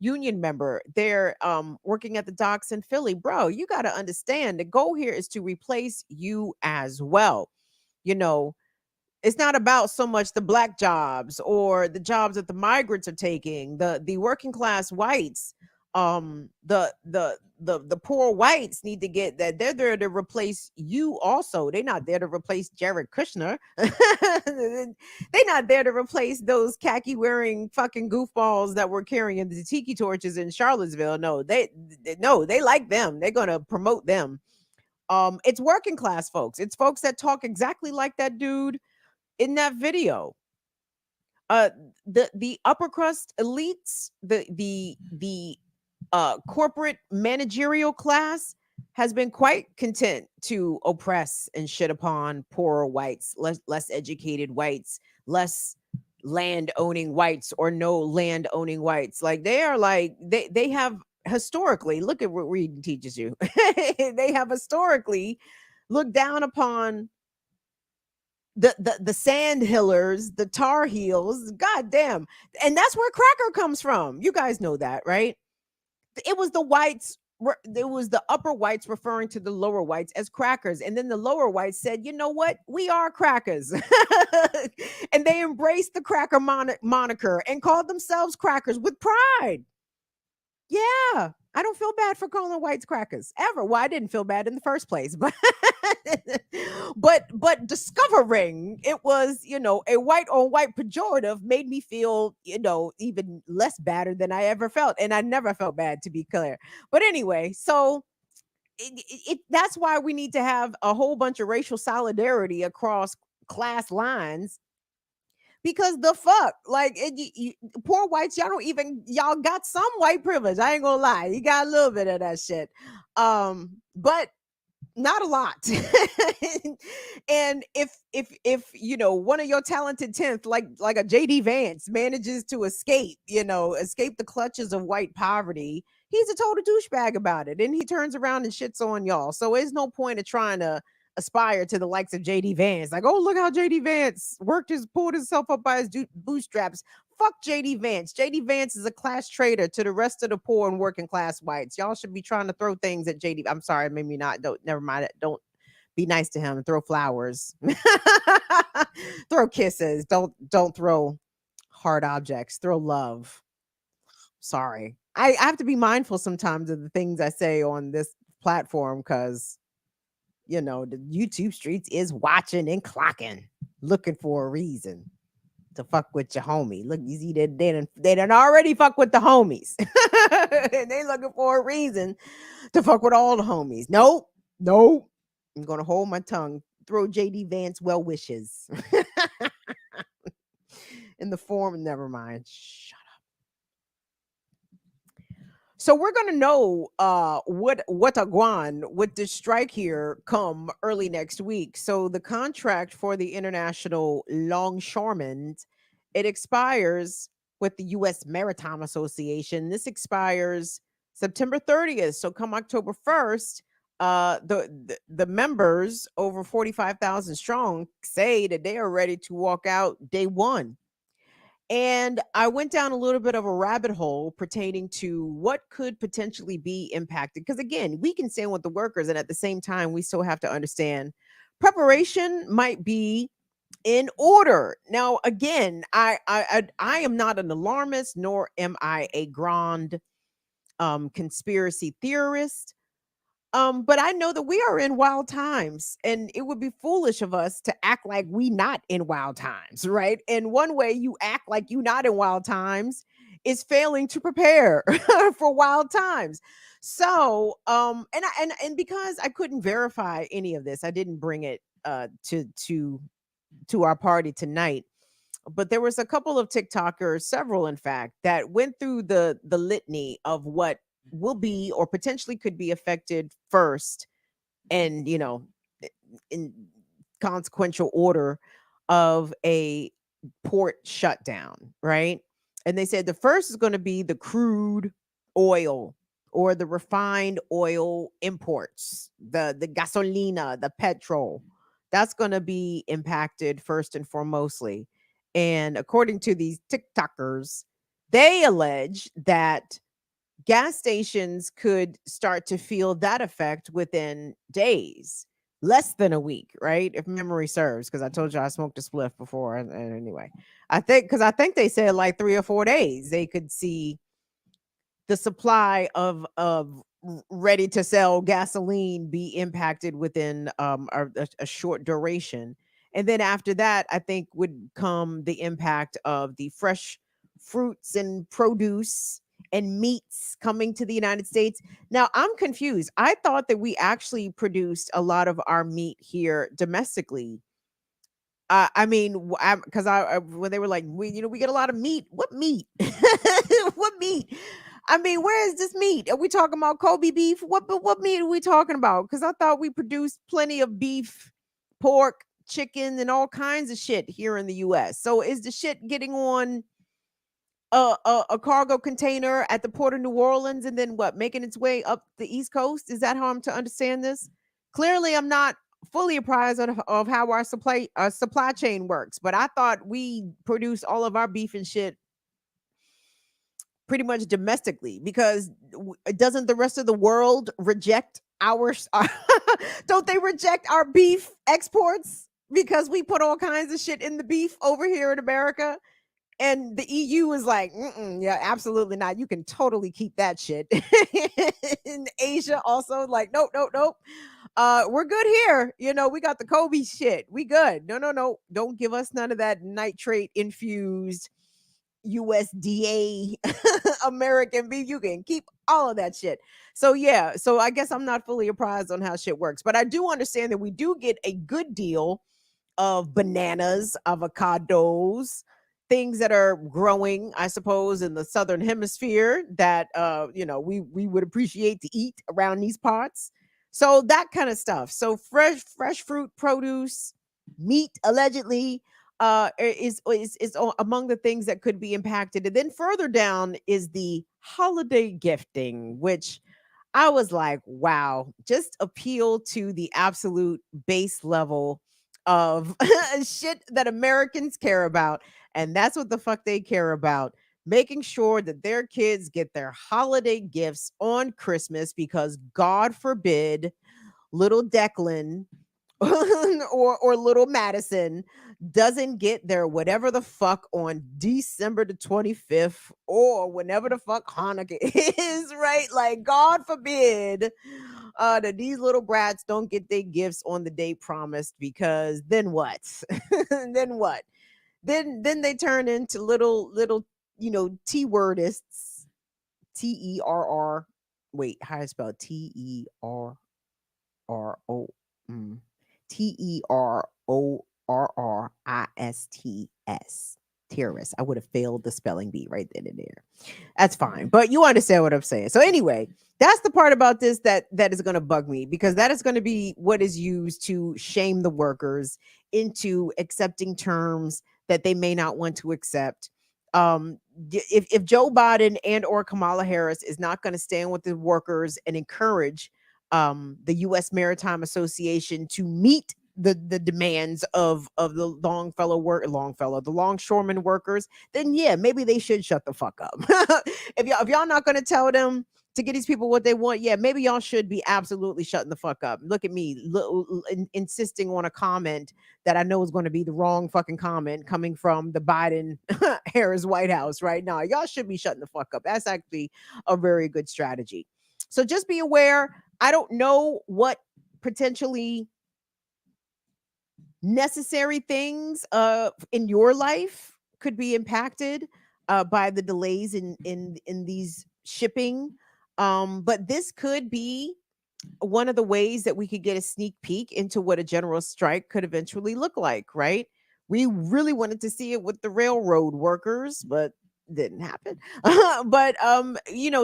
union member, they're working at the docks in Philly, bro, you got to understand the goal here is to replace you as well. You know, it's not about so much the black jobs or the jobs that the migrants are taking, the working class whites, the poor whites need to get that. They're there to replace you also. They're not there to replace Jared Kushner. They're not there to replace those khaki wearing fucking goofballs that were carrying the tiki torches in Charlottesville. No, they like them. They're gonna promote them. It's working class folks. It's folks that talk exactly like that dude in that video. The upper crust elites, the corporate managerial class has been quite content to oppress and shit upon poorer whites, less educated whites, less land owning whites, or no land owning whites. Like they are like they have historically, look at what reading teaches you. They have historically looked down upon the sand hillers, the Tar Heels, goddamn. And that's where cracker comes from. You guys know that, right? It was the whites, it was the upper whites referring to the lower whites as crackers. And then the lower whites said, you know what? We are crackers. And they embraced the cracker moniker and called themselves crackers with pride. Yeah. I don't feel bad for calling whites crackers ever. Well, I didn't feel bad in the first place, but but discovering it was, you know, a white on white pejorative made me feel, you know, even less badder than I ever felt. And I never felt bad, to be clear. But anyway, so that's why we need to have a whole bunch of racial solidarity across class lines. Because the fuck, like poor whites, y'all got some white privilege. I ain't gonna lie, you got a little bit of that shit, but not a lot. And if you know, one of your talented 10th, like a JD Vance, manages to escape the clutches of white poverty, he's a total douchebag about it, and he turns around and shits on y'all. So there's no point of trying to aspire to the likes of JD Vance. Like, oh, look how JD Vance pulled himself up by his bootstraps. Fuck JD Vance. JD Vance is a class traitor to the rest of the poor and working class whites. Y'all should be trying to throw things at JD. I'm sorry, maybe not. Don't, never mind. Don't be nice to him. Throw flowers. Throw kisses. Don't throw hard objects. Throw love. Sorry. I have to be mindful sometimes of the things I say on this platform, because you know, the YouTube streets is watching and clocking, looking for a reason to fuck with your homie. Look, you see that they done already fuck with the homies. And they looking for a reason to fuck with all the homies. Nope. Nope. I'm going to hold my tongue. Throw JD Vance well wishes. In the form, never mind. Shut up. So we're going to know what Aguan with this strike here come early next week. So the contract for the International Longshoremen, it expires with the U.S. Maritime Association. This expires September 30th. So come October 1st, the members, over 45,000 strong, say that they are ready to walk out day one. And I went down a little bit of a rabbit hole pertaining to what could potentially be impacted. Because again, we can stand with the workers, and at the same time, we still have to understand preparation might be in order. Now, again, I am not an alarmist, nor am I a grand conspiracy theorist. But I know that we are in wild times, and it would be foolish of us to act like we not in wild times, right? And one way you act like you not in wild times is failing to prepare for wild times. So, and because I couldn't verify any of this, I didn't bring it to our party tonight. But there was a couple of TikTokers, several in fact, that went through the litany of what will be or potentially could be affected first, and in consequential order of a port shutdown, right? And they said the first is going to be the crude oil or the refined oil imports, the gasolina, the petrol. That's going to be impacted first and foremostly. And according to these TikTokers, they allege that gas stations could start to feel that effect within days, less than a week, right? If memory serves, because I told you I smoked a spliff before. And anyway, I think they said like 3 or 4 days they could see the supply of ready to sell gasoline be impacted within a short duration. And then after that, I think would come the impact of the fresh fruits and produce and meats coming to the United States. Now, I'm confused. I thought that we actually produced a lot of our meat here domestically. I mean, because when they were like, we get a lot of meat. What meat? What meat? I mean, where is this meat? Are we talking about Kobe beef? What meat are we talking about? Because I thought we produced plenty of beef, pork, chicken, and all kinds of shit here in the U.S. So is the shit getting on a cargo container at the port of New Orleans and then what, making its way up the East Coast? Is that how I'm to understand this? Clearly, I'm not fully apprised of how our supply chain works, but I thought we produce all of our beef and shit pretty much domestically, because doesn't the rest of the world reject don't they reject our beef exports because we put all kinds of shit in the beef over here in America? And the EU is like, yeah, absolutely not. You can totally keep that shit. In Asia also, like, nope. We're good here. We got the Kobe shit. We good. No. Don't give us none of that nitrate infused USDA American beef. You can keep all of that shit. So yeah, so I guess I'm not fully apprised on how shit works, but I do understand that we do get a good deal of bananas, avocados, things that are growing, I suppose, in the southern hemisphere that we would appreciate to eat around these parts. So that kind of stuff. So fresh fruit, produce, meat, allegedly, is among the things that could be impacted. And then further down is the holiday gifting, which I was like, wow, just appeal to the absolute base level of shit that Americans care about. And that's what the fuck they care about. Making sure that their kids get their holiday gifts on Christmas, because God forbid little Declan or little Madison doesn't get their whatever the fuck on December the 25th or whenever the fuck Hanukkah is, right? Like, God forbid that these little brats don't get their gifts on the day promised, because then what? Then what? Then they turn into little T-wordists, TERR Wait, how I spell Terrorist? Terrorist. I would have failed the spelling bee right then and there. That's fine, but you understand what I'm saying. So anyway, that's the part about this that is going to bug me, because that is going to be what is used to shame the workers into accepting terms that they may not want to accept. If Joe Biden and or Kamala Harris is not going to stand with the workers and encourage the U.S. Maritime Association to meet the demands of the the longshoremen workers, then yeah, maybe they should shut the fuck up. If y'all not going to tell them to get these people what they want, yeah, maybe y'all should be absolutely shutting the fuck up. Look at me insisting on a comment that I know is going to be the wrong fucking comment coming from the Biden Harris White House right now. Y'all should be shutting the fuck up. That's actually a very good strategy. So just be aware. I don't know what potentially necessary things in your life could be impacted by the delays in these shipping, but this could be one of the ways that we could get a sneak peek into what a general strike could eventually look like, right? We really wanted to see it with the railroad workers, but didn't happen. But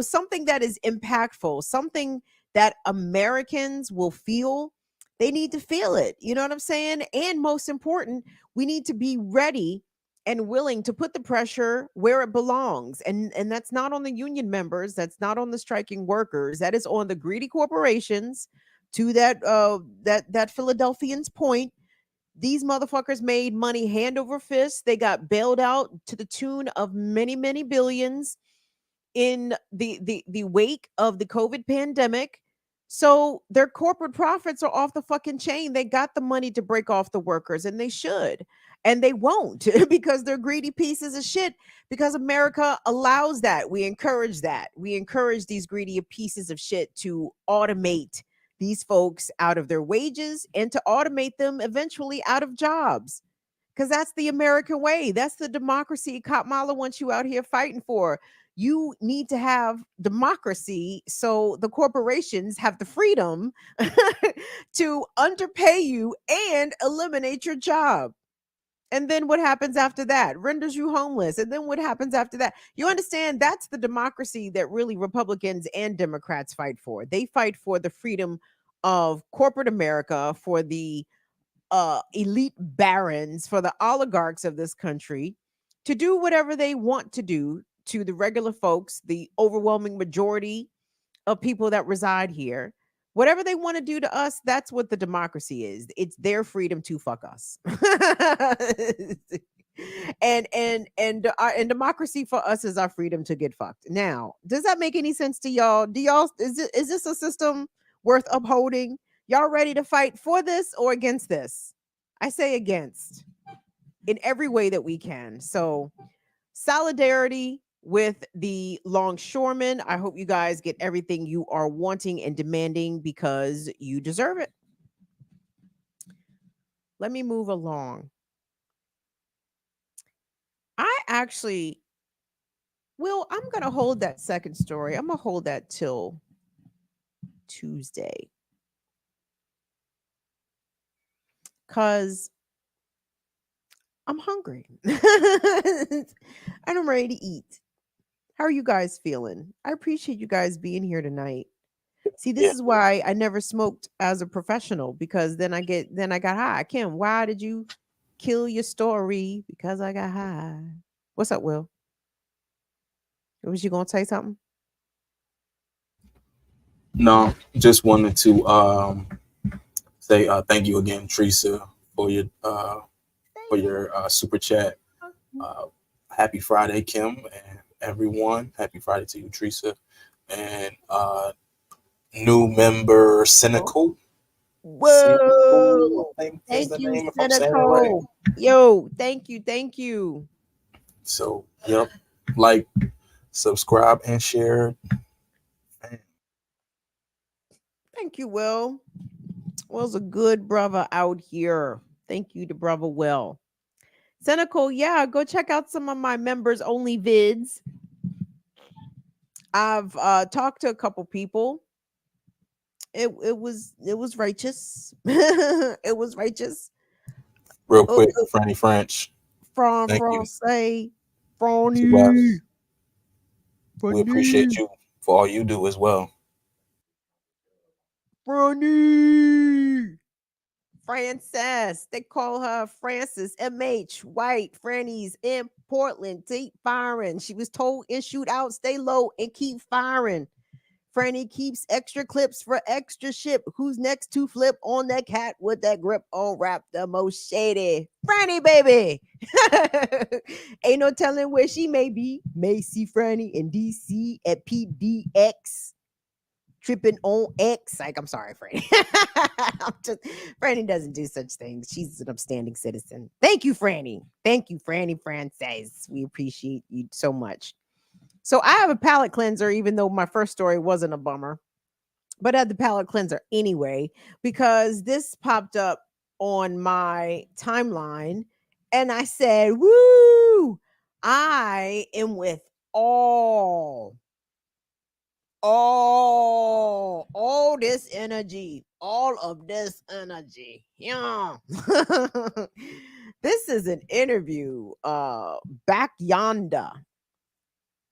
something that is impactful, something that Americans will feel. They need to feel it. You know what I'm saying? And most important, we need to be ready and willing to put the pressure where it belongs. And that's not on the union members, that's not on the striking workers, that is on the greedy corporations. To that Philadelphians point, these motherfuckers made money hand over fist. They got bailed out to the tune of many, many billions in the wake of the COVID pandemic. So their corporate profits are off the fucking chain. They got the money to break off the workers, and they should. And they won't because they're greedy pieces of shit, because America allows that. We encourage that. We encourage these greedy pieces of shit to automate these folks out of their wages and to automate them eventually out of jobs. Because that's the American way. That's the democracy Kamala wants you out here fighting for. You need to have democracy so the corporations have the freedom to underpay you and eliminate your job. And then what happens after that? Renders you homeless. And then what happens after that? You understand? That's the democracy that really Republicans and Democrats fight for. They fight for the freedom of corporate America, for the elite barons, for the oligarchs of this country to do whatever they want to do to the regular folks, the overwhelming majority of people that reside here. Whatever they want to do to us, that's what the democracy is. It's their freedom to fuck us. And democracy for us is our freedom to get fucked. Now, does that make any sense to y'all? Is this a system worth upholding? Y'all ready to fight for this or against this? I say against in every way that we can. So solidarity with the longshoremen. I hope you guys get everything you are wanting and demanding because you deserve it. Let me move along. I'm going to hold that second story. I'm going to hold that till Tuesday. Because I'm hungry. And I'm ready to eat. How are you guys feeling? I appreciate you guys being here tonight. See, this is why I never smoked as a professional, because then I got high. Kim, why did you kill your story? Because I got high. What's up, Will? Was you gonna say something? No, just wanted to say thank you again, Teresa, for your super chat. Happy Friday, Kim, and everyone. Happy Friday to you, Teresa, and new member Cynical. Whoa! Cynical, I think Thank the you, name, if I'm saying it Cynical. right. Yo, thank you. So, yep, like, subscribe, and share. Thank you, Will. Will's a good brother out here. Thank you to brother Will. Cynical, yeah, go check out some of my members only vids. I've talked to a couple people. It was righteous. It was righteous. Real quick, Franny French. Thank you. Francais, To Wes. We appreciate you for all you do as well. Franny. Frances. They call her Francis. MH. White. Franny's in Portland. Keep firing. She was told in shootout, stay low and keep firing. Franny keeps extra clips for extra ship. Who's next to flip on that cat with that grip on rap the most shady? Franny, baby. Ain't no telling where she may be. May see Franny in DC at PDX. Tripping on X. Like, I'm sorry, Franny. Franny doesn't do such things. She's an upstanding citizen. Thank you, Franny. Thank you, Franny Frances. We appreciate you so much. So I have a palate cleanser, even though my first story wasn't a bummer, but I had the palate cleanser anyway, because this popped up on my timeline and I said, woo, I am with all this energy, all of this energy. Yeah. This is an interview back yonder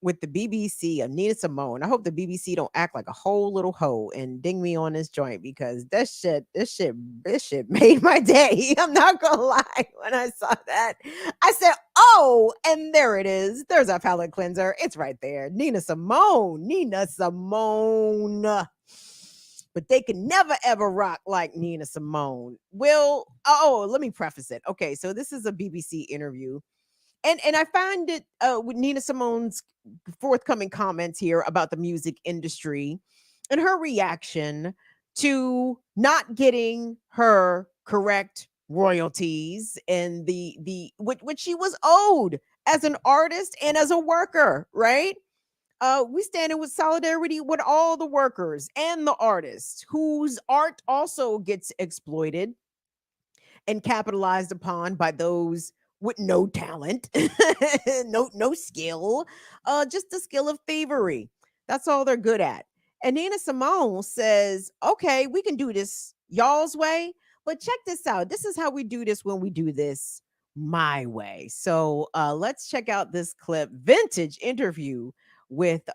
with the BBC of Nina Simone. I hope the BBC don't act like a whole little hoe and ding me on this joint, because this shit made my day. I'm not gonna lie. When I saw that, I said, oh, and there it is. There's our palate cleanser. It's right there. Nina Simone. But they can never ever rock like Nina Simone. Let me preface it. Okay, so this is a BBC interview. And I find it with Nina Simone's forthcoming comments here about the music industry and her reaction to not getting her correct royalties and which she was owed as an artist and as a worker, right? We stand in with solidarity with all the workers and the artists whose art also gets exploited and capitalized upon by those with no talent, no skill, just the skill of thievery. That's all they're good at. And Nina Simone says, okay, we can do this y'all's way, but check this out. This is how we do this when we do this my way. So let's check out this clip, vintage interview with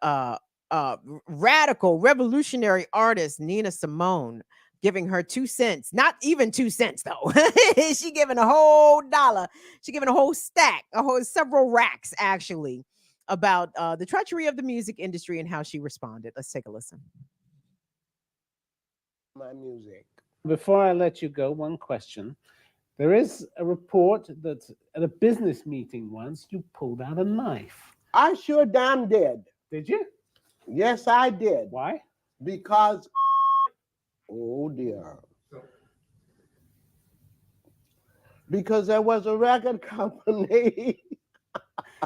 radical revolutionary artist Nina Simone, giving her 2 cents, not even 2 cents though. She giving a whole $1. She giving a whole stack, several racks actually, about the treachery of the music industry and how she responded. Let's take a listen. My music. Before I let you go, one question. There is a report that at a business meeting once you pulled out a knife. I sure damn did. Did you? Yes, I did. Why? Because oh dear. Because there was a record company.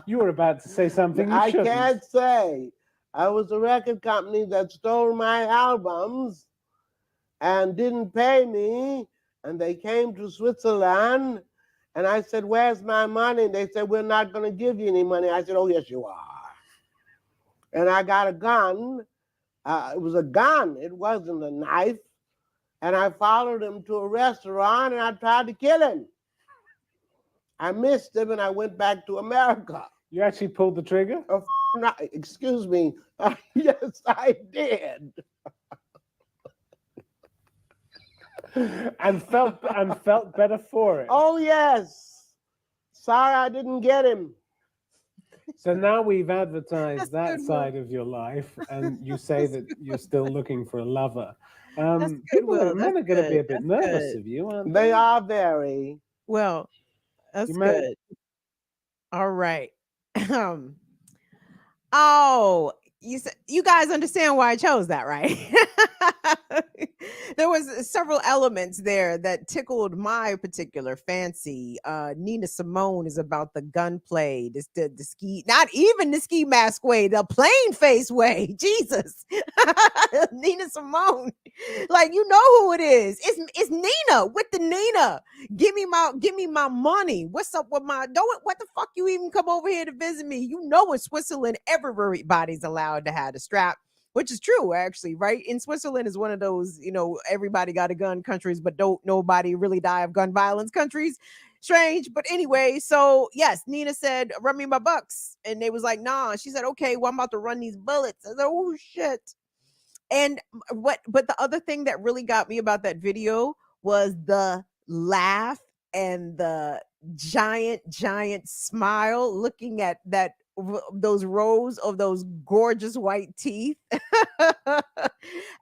You were about to say something I can't say. I was a record company that stole my albums and didn't pay me, and they came to Switzerland, and I said, where's my money? They said, we're not going to give you any money. I said, oh, yes, you are. And I got a gun. It was a gun. It wasn't a knife. And I followed him to a restaurant, and I tried to kill him. I missed him, and I went back to America. You actually pulled the trigger? Excuse me. Yes, I did. and felt better for it. Oh, yes. Sorry I didn't get him. So now we've advertised that side of your life, and you say that you're still looking for a lover. People are going to be a bit nervous of you, aren't they? They are very. Well, that's good. All right. Oh, you guys understand why I chose that, right? There was several elements there that tickled my particular fancy. Nina Simone is about the gunplay, the ski, not even the ski mask way, the plain face way. Jesus. Nina Simone Like, you know who it is. It's Nina with the Nina. Give me my money. What's up with my what the fuck you even come over here to visit me? You know, in Switzerland, everybody's allowed to have a strap, which is true, actually, right? In Switzerland is one of those, everybody got a gun countries, but don't nobody really die of gun violence countries. Strange, but anyway, so yes, Nina said, run me my bucks. And they was like, nah. She said, okay, well, I'm about to run these bullets. I said, oh shit. And but the other thing that really got me about that video was the laugh and the giant smile looking at those rows of those gorgeous white teeth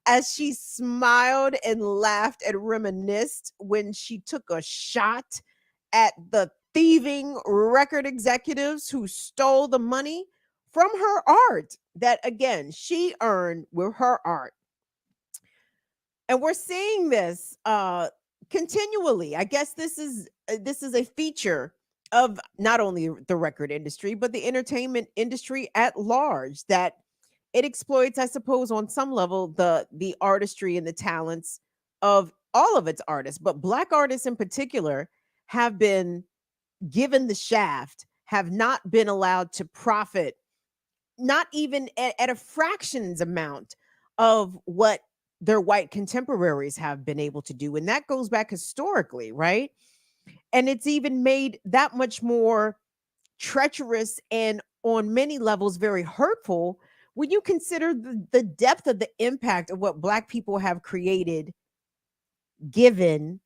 as she smiled and laughed and reminisced when she took a shot at the thieving record executives who stole the money from her art that, again, she earned with her art. And we're seeing this continually. I guess this is a feature of not only the record industry, but the entertainment industry at large, that it exploits, I suppose, on some level, the artistry and the talents of all of its artists. But Black artists in particular have been given the shaft, have not been allowed to profit, not even at a fractions amount of what their white contemporaries have been able to do. And that goes back historically, right? And it's even made that much more treacherous and on many levels very hurtful when you consider the depth of the impact of what Black people have created, given,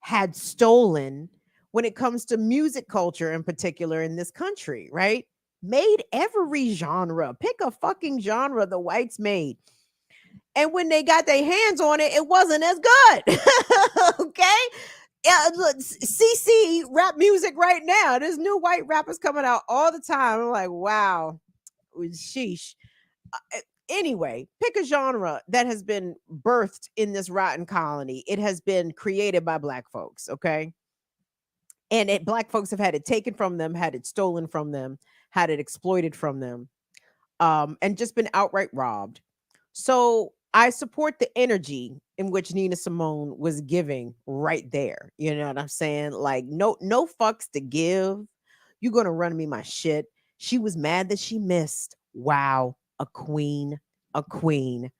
had stolen when it comes to music culture in particular in this country, right? Made every genre. Pick a fucking genre the whites made. And when they got their hands on it, it wasn't as good. Okay? Look, CC rap music right now. There's new white rappers coming out all the time. I'm like, wow. Sheesh. Anyway, pick a genre that has been birthed in this rotten colony. It has been created by Black folks, okay? And Black folks have had it taken from them, had it stolen from them, had it exploited from them, and just been outright robbed. So I support the energy in which Nina Simone was giving right there. You know what I'm saying? Like, no fucks to give. You're gonna run me my shit. She was mad that she missed. Wow, a queen, a queen.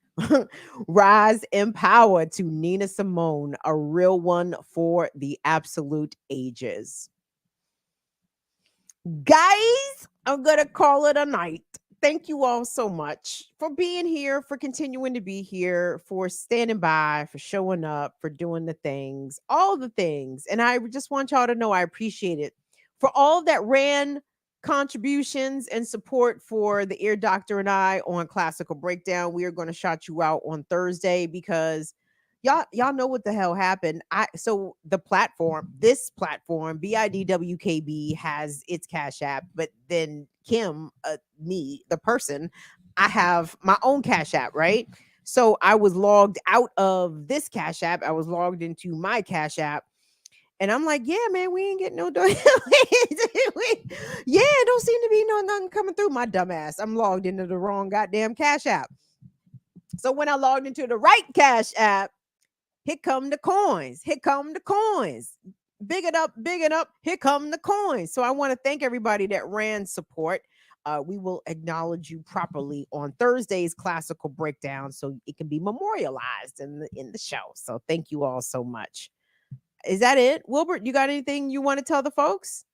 Rise in power to Nina Simone, a real one for the absolute ages. Guys, I'm gonna call it a night. Thank you all so much for being here, for continuing to be here, for standing by, for showing up, for doing the things, all the things. And I just want y'all to know I appreciate it. For all that ran contributions and support for the Ear Doctor and I on Classical Breakdown, we are going to shout you out on Thursday because y'all know what the hell happened. So this platform, BIDWKB, has its Cash App, but then Kim, me, the person, I have my own Cash App, right? So I was logged out of this Cash App. I was logged into my Cash App. And I'm like, yeah, man, we ain't getting no yeah, it don't seem to be nothing coming through. My dumb ass. I'm logged into the wrong goddamn Cash App. So when I logged into the right Cash App, here come the coins. Here come the coins. Big it up. Here come the coins. So I want to thank everybody that ran support. We will acknowledge you properly on Thursday's Classical Breakdown so it can be memorialized in the show. So thank you all so much. Is that it? Wilbert, you got anything you want to tell the folks?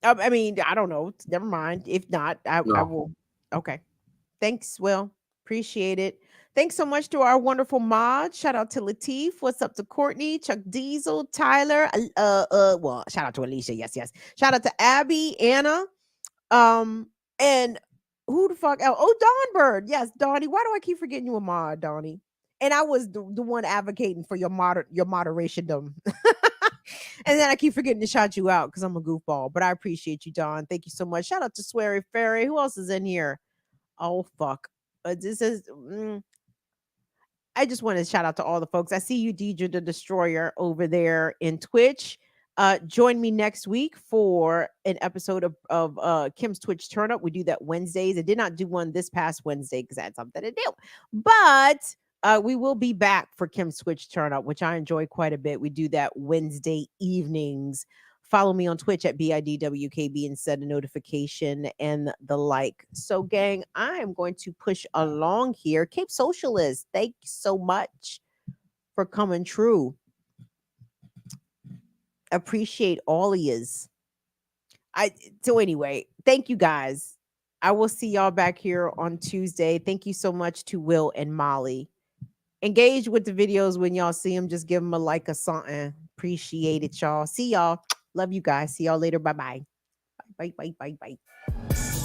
I mean, I don't know. Never mind. If not, I will. Okay. Thanks, Will. Appreciate it. Thanks so much to our wonderful mods. Shout out to Latif. What's up to Courtney, Chuck Diesel, Tyler. Well, shout out to Alicia. Yes. Shout out to Abby, Anna, and who the fuck else? Oh, Dawnbird. Yes, Donnie. Why do I keep forgetting you a mod, Donnie? And I was the one advocating for your moderation. And then I keep forgetting to shout you out because I'm a goofball. But I appreciate you, Don. Thank you so much. Shout out to Sweary Ferry. Who else is in here? Oh, fuck. This is... I just want to shout out to all the folks. I see you, Deidre the Destroyer, over there in Twitch. Join me next week for an episode of Kim's Twitch Turn Up. We do that Wednesdays. I did not do one this past Wednesday because I had something to do. But we will be back for Kim's Twitch Turn Up, which I enjoy quite a bit. We do that Wednesday evenings. Follow me on Twitch at BIDWKB and set a notification and the like. So, gang, I am going to push along here. Cape Socialist, thank you so much for coming true. Appreciate all of yous. So anyway, thank you guys. I will see y'all back here on Tuesday. Thank you so much to Will and Molly. Engage with the videos when y'all see them. Just give them a like or something. Appreciate it, y'all. See y'all. Love you guys. See y'all later. Bye-bye. Bye, bye, bye, bye.